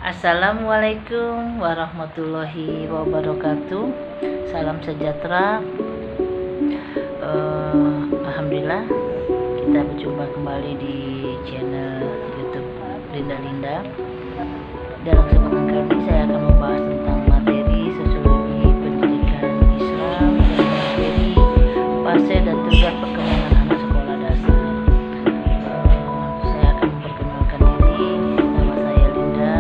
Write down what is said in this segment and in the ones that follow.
Assalamualaikum warahmatullahi wabarakatuh. Salam sejahtera. Alhamdulillah kita berjumpa kembali di channel YouTube Linda Linda. Dalam kesempatan kali ini saya akan membahas tentang materi sosiologi pendidikan Islam dan materi fase dan tugas perkembangan anak sekolah dasar. Saya akan memperkenalkan diri. Nama saya Linda,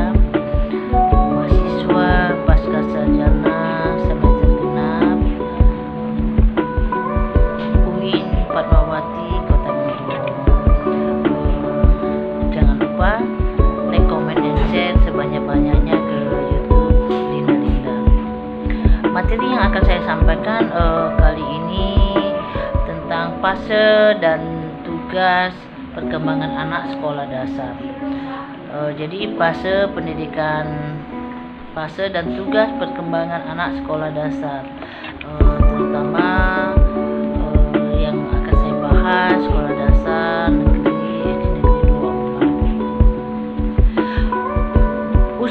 mahasiswa pasca sarjana semester genap UIN Fatmawati Kota Bandung. Jangan lupa like, comment, dan share sebanyak-banyaknya ke YouTube Linda Linda. Materi yang akan saya sampaikan kali ini tentang fase dan tugas perkembangan anak sekolah dasar. Jadi fase dan tugas perkembangan anak sekolah dasar, terutama yang akan saya bahas sekolah dasar negeri 2.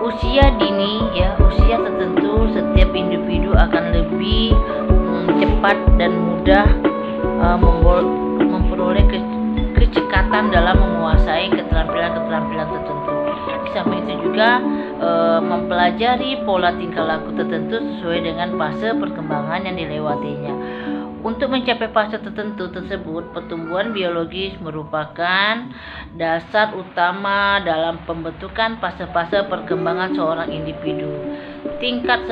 Usia dini, ya, usia tertentu setiap individu akan lebih cepat dan mudah memperoleh kecekatan dalam menguasai keterampilan-keterampilan tertentu. Di samping itu juga mempelajari pola tingkah laku tertentu sesuai dengan fase perkembangan yang dilewatinya. Untuk mencapai fase tertentu tersebut, pertumbuhan biologis merupakan dasar utama dalam pembentukan fase-fase perkembangan seorang individu. Tingkat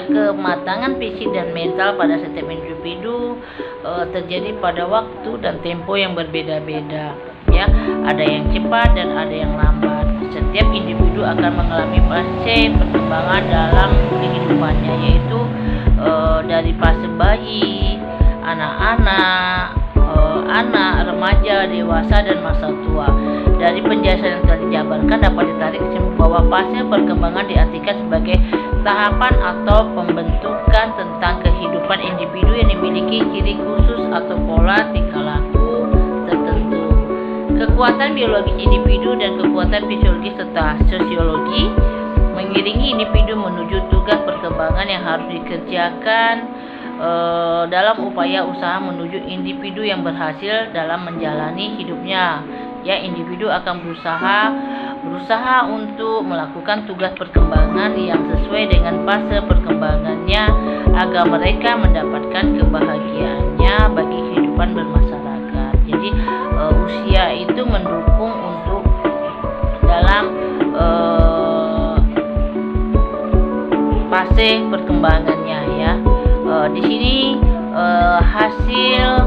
kematangan fisik dan mental pada setiap individu terjadi pada waktu dan tempo yang berbeda-beda. Ya, ada yang cepat dan ada yang lambat. Setiap individu akan mengalami fase perkembangan dalam kehidupannya, yaitu dari fase bayi, anak-anak, remaja, dewasa, dan masa tua. Dari penjelasan yang telah dijabarkan dapat ditarik kesimpulan bahwa fase perkembangan diartikan sebagai tahapan atau pembentukan tentang kehidupan individu yang memiliki ciri khusus atau pola tingkah laku tertentu. Kekuatan biologis individu dan kekuatan fisiologis serta sosiologi mengiringi individu menuju tugas perkembangan yang harus dikerjakan dalam upaya usaha menuju individu yang berhasil dalam menjalani hidupnya. Ya, individu akan berusaha untuk melakukan tugas perkembangan yang sesuai dengan fase perkembangannya agar mereka mendapatkan kebahagiaannya bagi kehidupan bermasyarakat. Jadi usia itu mendukung untuk dalam fase perkembangannya, ya. Di sini hasil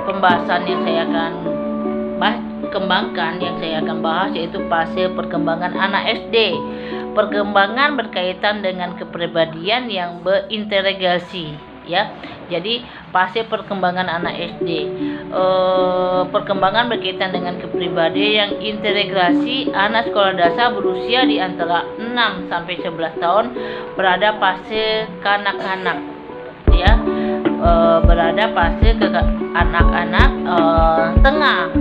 pembahasan yang saya akan bahas yaitu fase perkembangan anak SD. Perkembangan berkaitan dengan kepribadian yang berintegrasi, ya. Jadi fase perkembangan anak SD, perkembangan berkaitan dengan kepribadian yang integrasi. Anak sekolah dasar berusia di antara 6 sampai 11 tahun berada fase kanak-kanak, ya. Berada fase ke anak-anak tengah.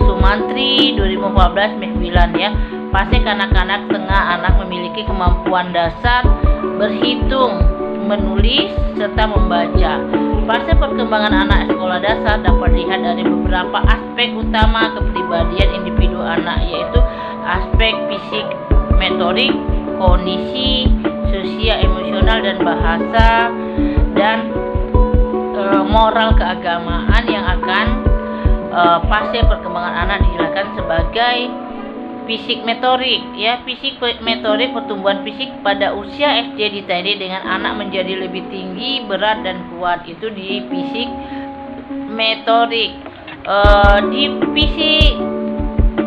Sumantri 2014 9, ya. Fase kanak-kanak tengah, anak memiliki kemampuan dasar berhitung, menulis, serta membaca. Fase perkembangan anak sekolah dasar dapat dilihat dari beberapa aspek utama kepribadian individu anak, yaitu aspek fisik, motorik, kognisi, sosial, emosional, dan bahasa, dan moral keagamaan. Yang akan fase perkembangan anak dijelaskan sebagai fisik motorik, ya. Fisik motorik, pertumbuhan fisik pada usia SD ditandai dengan anak menjadi lebih tinggi, berat, dan kuat. Itu di fisik motorik. Di fisik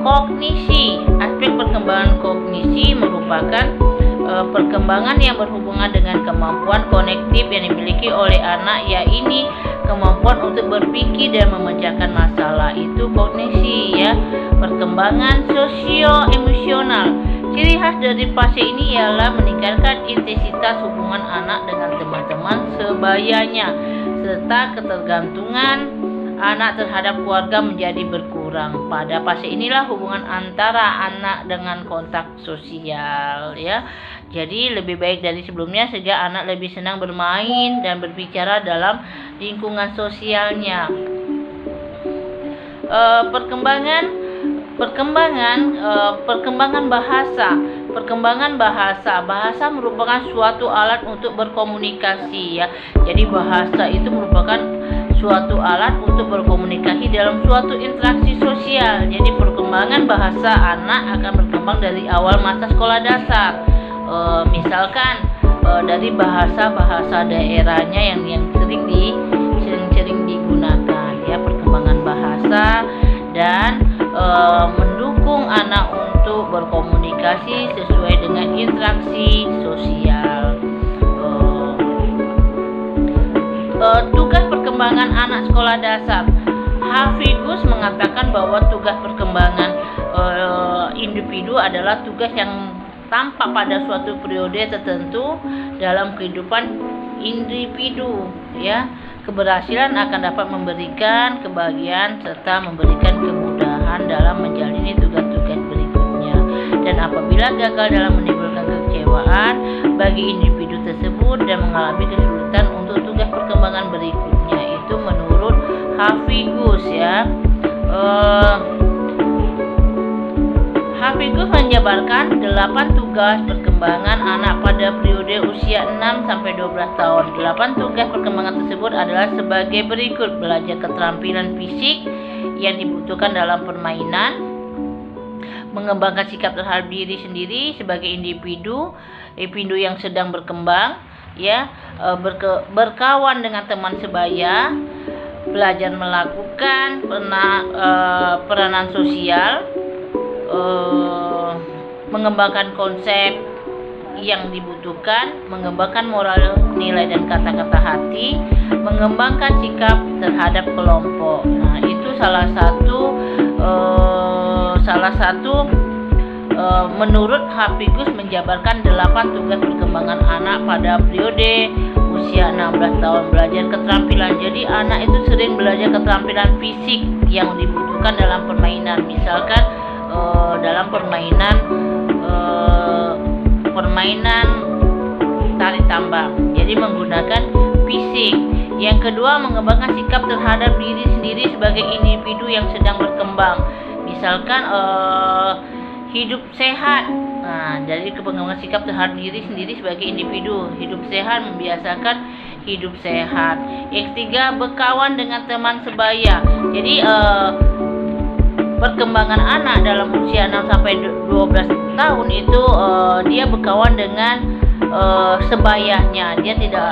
kognisi, aspek perkembangan kognisi merupakan perkembangan yang berhubungan dengan kemampuan kognitif yang dimiliki oleh anak, yaitu kemampuan untuk berpikir dan memecahkan masalah. Itu kognisi, ya. Perkembangan sosio-emosional. Ciri khas dari fase ini ialah meningkatkan intensitas hubungan anak dengan teman-teman sebayanya serta ketergantungan anak terhadap keluarga menjadi berkurang. Pada fase inilah hubungan antara anak dengan kontak sosial, ya. Jadi lebih baik dari sebelumnya sehingga anak lebih senang bermain dan berbicara dalam lingkungan sosialnya. Perkembangan bahasa merupakan suatu alat untuk berkomunikasi, ya. Jadi bahasa itu merupakan suatu alat untuk berkomunikasi dalam suatu interaksi sosial. Jadi perkembangan bahasa anak akan berkembang dari awal masa sekolah dasar. Misalkan dari bahasa daerahnya yang sering digunakan, ya. Perkembangan bahasa dan mendukung anak untuk berkomunikasi sesuai dengan interaksi sosial. Tugas perkembangan anak sekolah dasar. Hafigus mengatakan bahwa tugas perkembangan individu adalah tugas yang tampak pada suatu periode tertentu dalam kehidupan individu, ya. Keberhasilan akan dapat memberikan kebahagiaan serta memberikan kemudahan dalam menjalani tugas-tugas berikutnya. Dan apabila gagal dalam menimbulkan kekecewaan bagi individu tersebut dan mengalami kesulitan untuk tugas perkembangan berikutnya, itu menurut Hafigus, ya. Hafigus menjabarkan 8 tugas perkembangan anak pada periode usia 6 sampai 12 tahun. 8 tugas perkembangan tersebut adalah sebagai berikut: belajar keterampilan fisik yang dibutuhkan dalam permainan, mengembangkan sikap terhadap diri sendiri sebagai individu yang sedang berkembang, ya, berkawan dengan teman sebaya, belajar melakukan peranan sosial, mengembangkan konsep yang dibutuhkan, mengembangkan moral, nilai dan kata-kata hati, mengembangkan sikap terhadap kelompok. Nah, itu salah satu menurut Hafigus menjabarkan 8 tugas perkembangan anak pada periode usia 16 tahun. Belajar keterampilan. Jadi anak itu sering belajar keterampilan fisik yang dibutuhkan dalam permainan. Misalkan dalam permainan tarik tambang, jadi menggunakan fisik. Yang kedua, mengembangkan sikap terhadap diri sendiri sebagai individu yang sedang berkembang. Misalkan hidup sehat. Nah, dari pengembangan sikap terhadap diri sendiri sebagai individu hidup sehat, membiasakan hidup sehat. Yang ketiga, berkawan dengan teman sebaya. Jadi perkembangan anak dalam usia 6 sampai 12 tahun itu dia berkawan dengan sebayanya. Dia tidak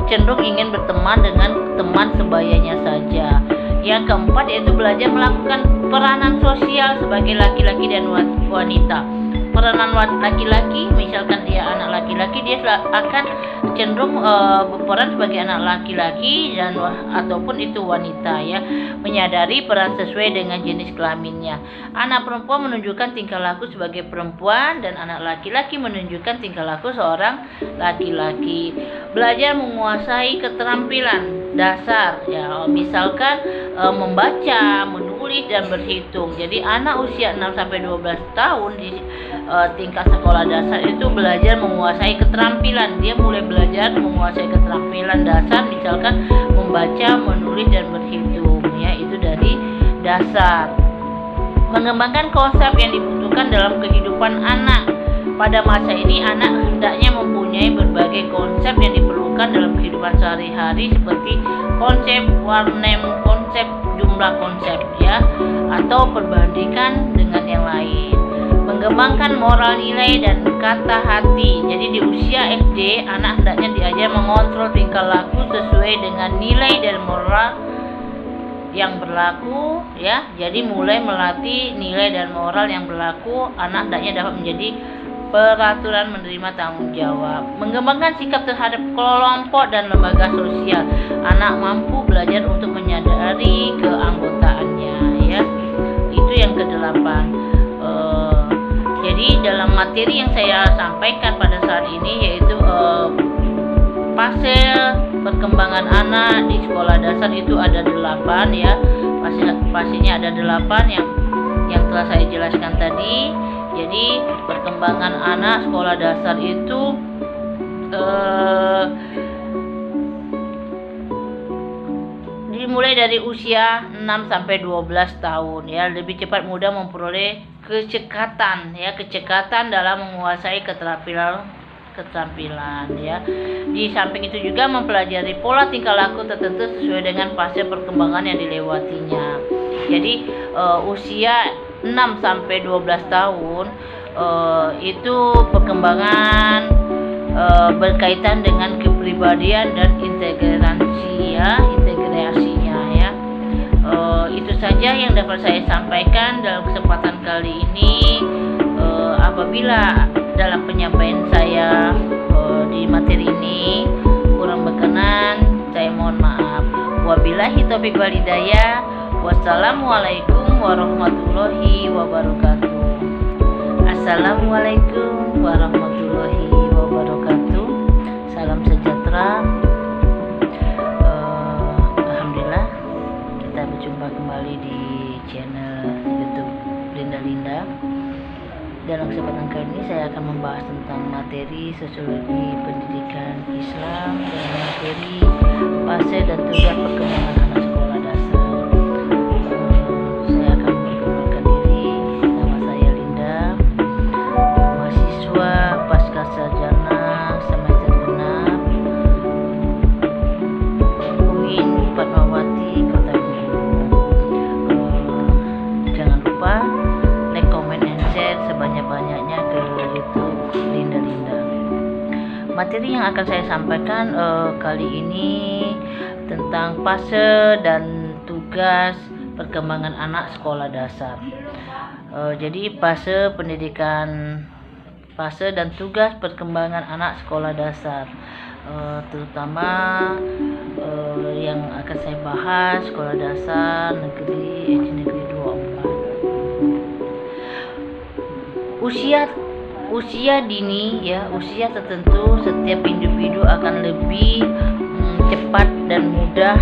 cenderung ingin berteman dengan teman sebayanya saja. Yang keempat yaitu belajar melakukan peranan sosial sebagai laki-laki dan wanita. Peranan laki-laki, misalkan dia anak laki-laki, dia akan cenderung berperan sebagai anak laki-laki dan ataupun itu wanita, ya, menyadari peran sesuai dengan jenis kelaminnya. Anak perempuan menunjukkan tingkah laku sebagai perempuan dan anak laki-laki menunjukkan tingkah laku seorang laki-laki. Belajar menguasai keterampilan dasar, ya, misalkan membaca, menulis dan berhitung. Jadi anak usia 6 sampai 12 tahun di tingkat sekolah dasar itu belajar menguasai keterampilan. Dia mulai belajar menguasai keterampilan dasar, misalkan membaca, menulis dan berhitung, ya, itu dari dasar. Mengembangkan konsep yang dibutuhkan dalam kehidupan anak. Pada masa ini anak hendaknya mempunyai berbagai konsep yang diperlukan dalam kehidupan sehari-hari, seperti konsep warnem, konsep jumlah konsep, ya, atau perbandingan dengan yang lain. Mengembangkan moral, nilai dan kata hati. Jadi di usia SD anak hendaknya diajar mengontrol tingkah laku sesuai dengan nilai dan moral yang berlaku, ya. Jadi mulai melatih nilai dan moral yang berlaku, anak hendaknya dapat menjadi peraturan menerima tanggung jawab. Mengembangkan sikap terhadap kelompok dan lembaga sosial. Anak mampu belajar untuk menyadari keanggotaannya, ya. Itu yang ke-8. Jadi dalam materi yang saya sampaikan pada saat ini yaitu fase perkembangan anak di sekolah dasar itu ada 8 ya. Fasenya ada 8 yang telah saya jelaskan tadi. Jadi perkembangan anak sekolah dasar itu dimulai dari usia 6 sampai 12 tahun ya. Lebih cepat mudah memperoleh kecekatan dalam menguasai keterampilan ya. Di samping itu juga mempelajari pola tingkah laku tertentu sesuai dengan fase perkembangan yang dilewatinya. Jadi usia 6 sampai 12 tahun itu perkembangan berkaitan dengan kepribadian dan integrasinya ya. Itu saja yang dapat saya sampaikan dalam kesempatan kali ini. Apabila dalam penyampaian saya di materi ini kurang berkenan, saya mohon maaf. Wabillahi taufiq wal hidayah. Wassalamualaikum warahmatullahi wabarakatuh. Assalamualaikum warahmatullahi wabarakatuh. Salam sejahtera. Alhamdulillah, kita berjumpa kembali di channel YouTube Linda. Dalam kesempatan kali ini saya akan membahas tentang materi sosiologi pendidikan Islam dan materi fase dan tugas perkembangan anak sekolah dasar. Saya akan memperkenalkan diri. Nama saya Linda, mahasiswa pasca sarjana semester 6 UIN Fatmawati Kota Bengkulu. Jangan lupa like, comment, and share sebanyak-banyaknya ke YouTube Linda. Materi yang akan saya sampaikan kali ini tentang fase dan tugas perkembangan anak sekolah dasar. Jadi fase dan tugas perkembangan anak sekolah dasar, terutama yang akan saya bahas sekolah dasar negeri Negeri 24. Usia dini ya, usia tertentu setiap individu akan lebih cepat dan mudah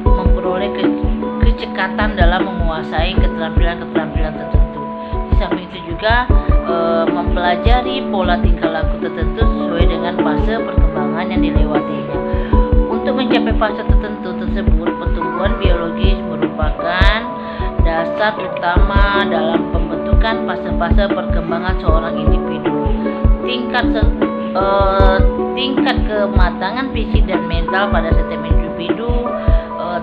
memperoleh kecekatan dalam menguasai keterampilan tertentu. Di samping itu juga mempelajari pola tingkah laku tertentu sesuai dengan fase perkembangan yang dilewatinya. Untuk mencapai fase tertentu tersebut, pertumbuhan biologis merupakan dasar utama dalam pembentukan fase-fase perkembangan seorang individu. Tingkat kematangan fisik dan mental pada setiap individu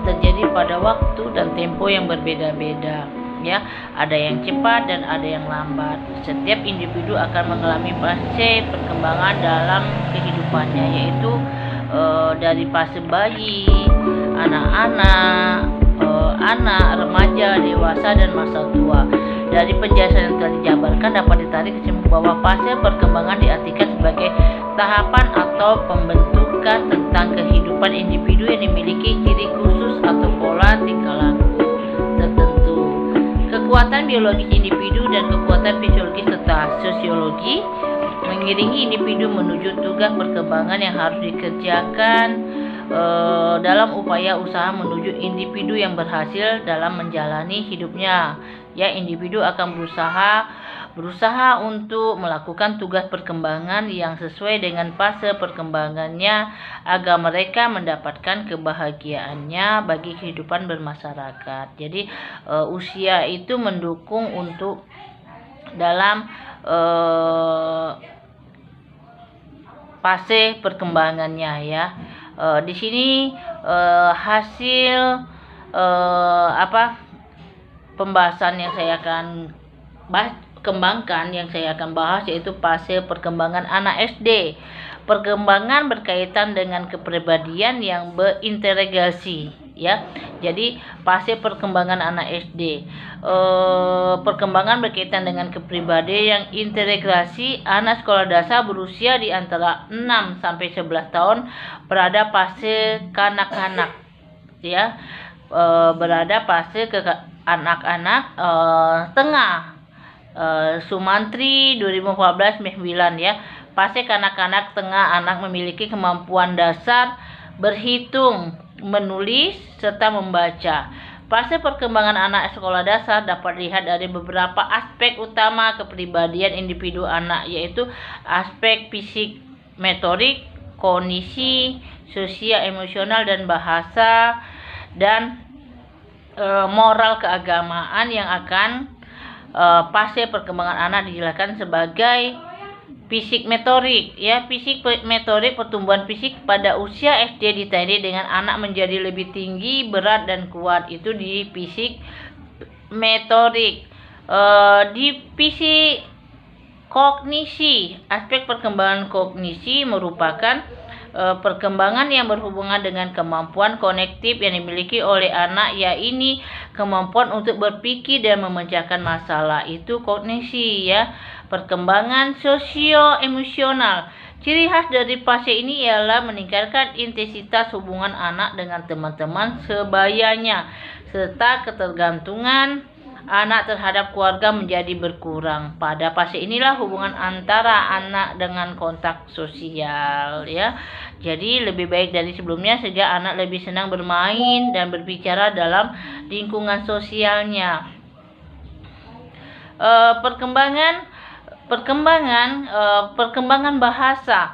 terjadi pada waktu dan tempo yang berbeda-beda ya. Ada yang cepat dan ada yang lambat. Setiap individu akan mengalami fase perkembangan dalam kehidupannya, yaitu dari fase bayi, anak-anak, remaja, dewasa, dan masa tua. Dari penjelasan yang telah dijabarkan dapat ditarik kesimpulan bahwa fase perkembangan diartikan sebagai tahapan atau pembentukan tentang kehidupan individu yang memiliki ciri khusus atau pola tingkah laku tertentu. Kekuatan biologis individu dan kekuatan fisiologis serta sosiologi mengiringi individu menuju tugas perkembangan yang harus dikerjakan dalam upaya usaha menuju individu yang berhasil dalam menjalani hidupnya. Ya, individu akan berusaha untuk melakukan tugas perkembangan yang sesuai dengan fase perkembangannya agar mereka mendapatkan kebahagiaannya bagi kehidupan bermasyarakat. Jadi usia itu mendukung untuk dalam fase perkembangannya ya. Di sini hasil pembahasan yang saya akan bahas yaitu fase perkembangan anak SD. Perkembangan berkaitan dengan kepribadian yang berintegrasi ya. Jadi fase perkembangan anak SD, perkembangan berkaitan dengan kepribadian yang integrasi. Anak sekolah dasar berusia di antara 6 sampai 11 tahun berada fase kanak-kanak ya, berada fase ke anak-anak tengah. Sumantri 2014 ya. Fase kanak-kanak tengah, anak memiliki kemampuan dasar berhitung, menulis, serta membaca. Fase perkembangan anak sekolah dasar dapat dilihat dari beberapa aspek utama kepribadian individu anak, yaitu aspek fisik, motorik, kognisi, sosial, emosional, dan bahasa, dan moral keagamaan yang akan fase perkembangan anak dijelaskan sebagai fisik motorik. Ya, fisik motorik, pertumbuhan fisik pada usia SD ditandai dengan anak menjadi lebih tinggi, berat, dan kuat. Itu di fisik motorik. Di fisik kognisi, aspek perkembangan kognisi merupakan perkembangan yang berhubungan dengan kemampuan kognitif yang dimiliki oleh anak, yaitu kemampuan untuk berpikir dan memecahkan masalah. Itu kognisi, ya. Perkembangan sosio-emosional. Ciri khas dari fase ini ialah meningkatkan intensitas hubungan anak dengan teman-teman sebayanya, serta ketergantungan anak terhadap keluarga menjadi berkurang. Pada fase inilah hubungan antara anak dengan kontak sosial, ya. Jadi lebih baik dari sebelumnya sehingga anak lebih senang bermain dan berbicara dalam lingkungan sosialnya. Perkembangan bahasa.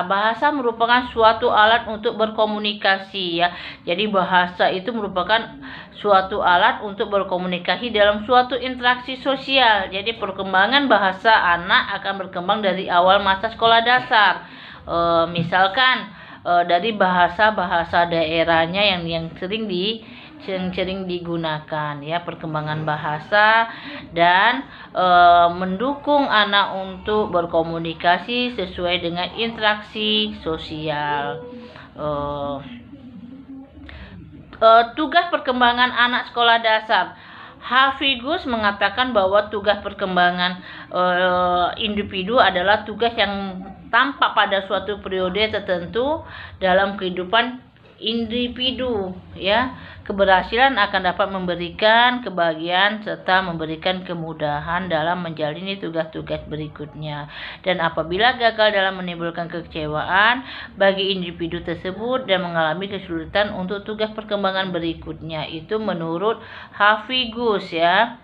Bahasa merupakan suatu alat untuk berkomunikasi, ya. Jadi bahasa itu merupakan suatu alat untuk berkomunikasi dalam suatu interaksi sosial. Jadi perkembangan bahasa anak akan berkembang dari awal masa sekolah dasar. Misalkan dari bahasa daerahnya yang sering digunakan, ya. Perkembangan bahasa dan mendukung anak untuk berkomunikasi sesuai dengan interaksi sosial. Tugas perkembangan anak sekolah dasar. Hafigus mengatakan bahwa tugas perkembangan individu adalah tugas yang tampak pada suatu periode tertentu dalam kehidupan individu, ya. Keberhasilan akan dapat memberikan kebahagiaan serta memberikan kemudahan dalam menjalani tugas-tugas berikutnya. Dan apabila gagal dalam menimbulkan kekecewaan bagi individu tersebut dan mengalami kesulitan untuk tugas perkembangan berikutnya. Itu menurut Hafigus, ya.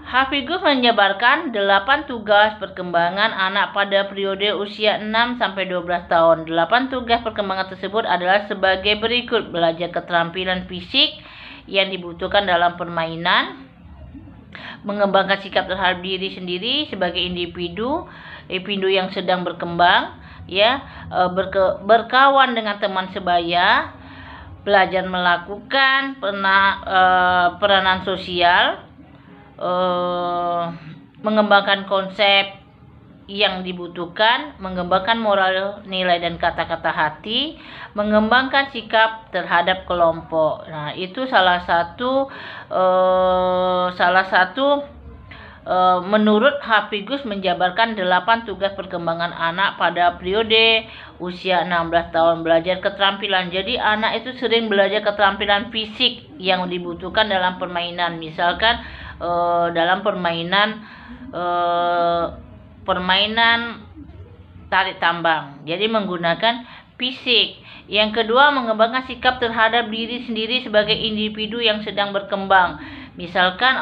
Hafigus menyebarkan 8 tugas perkembangan anak pada periode usia 6-12 tahun. 8 tugas perkembangan tersebut adalah sebagai berikut: belajar keterampilan fisik yang dibutuhkan dalam permainan, mengembangkan sikap terhadap diri sendiri sebagai individu yang sedang berkembang, ya, berkawan dengan teman sebaya, belajar melakukan peranan sosial, mengembangkan konsep yang dibutuhkan, mengembangkan moral, nilai, dan kata-kata hati, mengembangkan sikap terhadap kelompok. Nah, itu salah satu menurut Hafigus menjabarkan 8 tugas perkembangan anak pada periode usia 16 tahun. Belajar keterampilan. Jadi anak itu sering belajar keterampilan fisik yang dibutuhkan dalam permainan. Misalkan dalam permainan tarik tambang. Jadi menggunakan fisik. Yang kedua, mengembangkan sikap terhadap diri sendiri sebagai individu yang sedang berkembang. Misalkan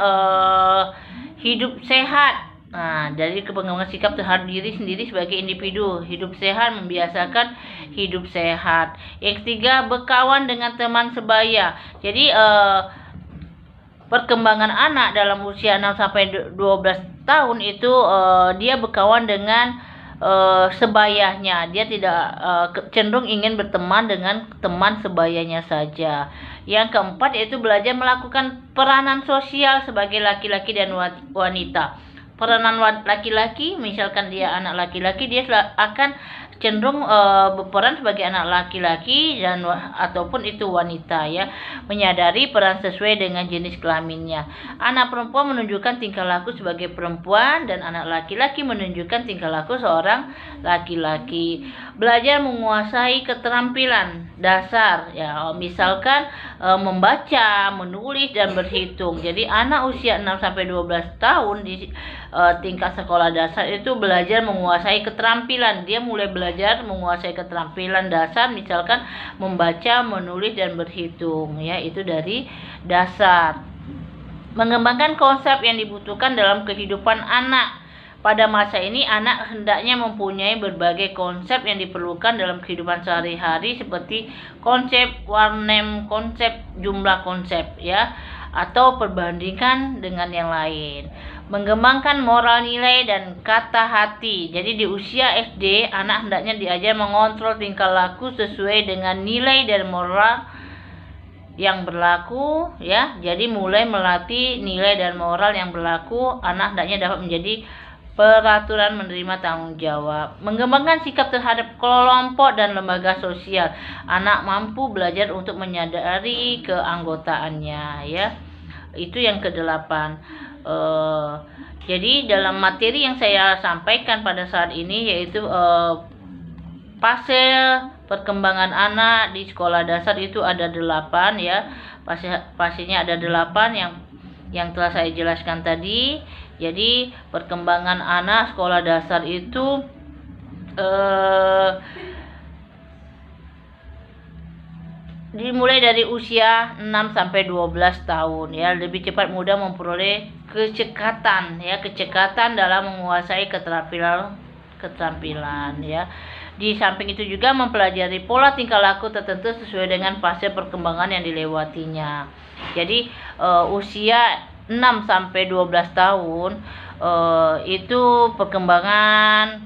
hidup sehat. Nah, dari pengembangan sikap terhadap diri sendiri sebagai individu. Hidup sehat, membiasakan hidup sehat. Yang ketiga, berkawan dengan teman sebaya. Jadi perkembangan anak dalam usia 6-12 tahun itu dia berkawan dengan sebayanya. Dia tidak cenderung ingin berteman dengan teman sebayanya saja. Yang keempat yaitu belajar melakukan peranan sosial sebagai laki-laki dan wanita. peranan laki-laki, misalkan dia anak laki-laki, dia akan cenderung berperan sebagai anak laki-laki dan ataupun itu wanita ya, menyadari peran sesuai dengan jenis kelaminnya. Anak perempuan menunjukkan tingkah laku sebagai perempuan dan anak laki-laki menunjukkan tingkah laku seorang laki-laki. Belajar menguasai keterampilan dasar ya, misalkan membaca, menulis dan berhitung. Jadi anak usia 6 sampai 12 tahun di tingkat sekolah dasar itu belajar menguasai keterampilan. Dia mulai belajar menguasai keterampilan dasar, misalkan membaca, menulis dan berhitung ya, itu dari dasar. Mengembangkan konsep yang dibutuhkan dalam kehidupan anak. Pada masa ini anak hendaknya mempunyai berbagai konsep yang diperlukan dalam kehidupan sehari-hari, seperti konsep warnem, konsep jumlah konsep ya, atau perbandingan dengan yang lain. Mengembangkan moral nilai dan kata hati. Jadi di usia SD anak hendaknya diajar mengontrol tingkah laku sesuai dengan nilai dan moral yang berlaku ya. Jadi mulai melatih nilai dan moral yang berlaku, anak hendaknya dapat menjadi peraturan menerima tanggung jawab. Mengembangkan sikap terhadap kelompok dan lembaga sosial. Anak mampu belajar untuk menyadari keanggotaannya ya. Itu yang ke-8. Jadi dalam materi yang saya sampaikan pada saat ini yaitu fase perkembangan anak di sekolah dasar itu ada 8 ya. Fasenya ada 8 yang telah saya jelaskan tadi. Jadi perkembangan anak sekolah dasar itu dimulai dari usia 6 sampai 12 tahun ya, lebih cepat mudah memperoleh kecekatan ya, kecekatan dalam menguasai keterampilan ya. Di samping itu juga mempelajari pola tingkah laku tertentu sesuai dengan fase perkembangan yang dilewatinya. Jadi usia 6 sampai 12 tahun itu perkembangan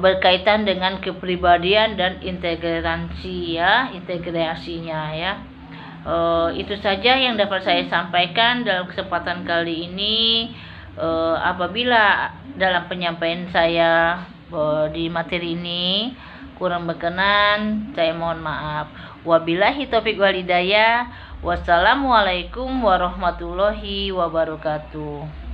berkaitan dengan kepribadian dan integrasinya ya. Itu saja yang dapat saya sampaikan dalam kesempatan kali ini. Apabila dalam penyampaian saya di materi ini kurang berkenan, saya mohon maaf. Wabillahi taufik wal hidayah. Wassalamualaikum warahmatullahi wabarakatuh.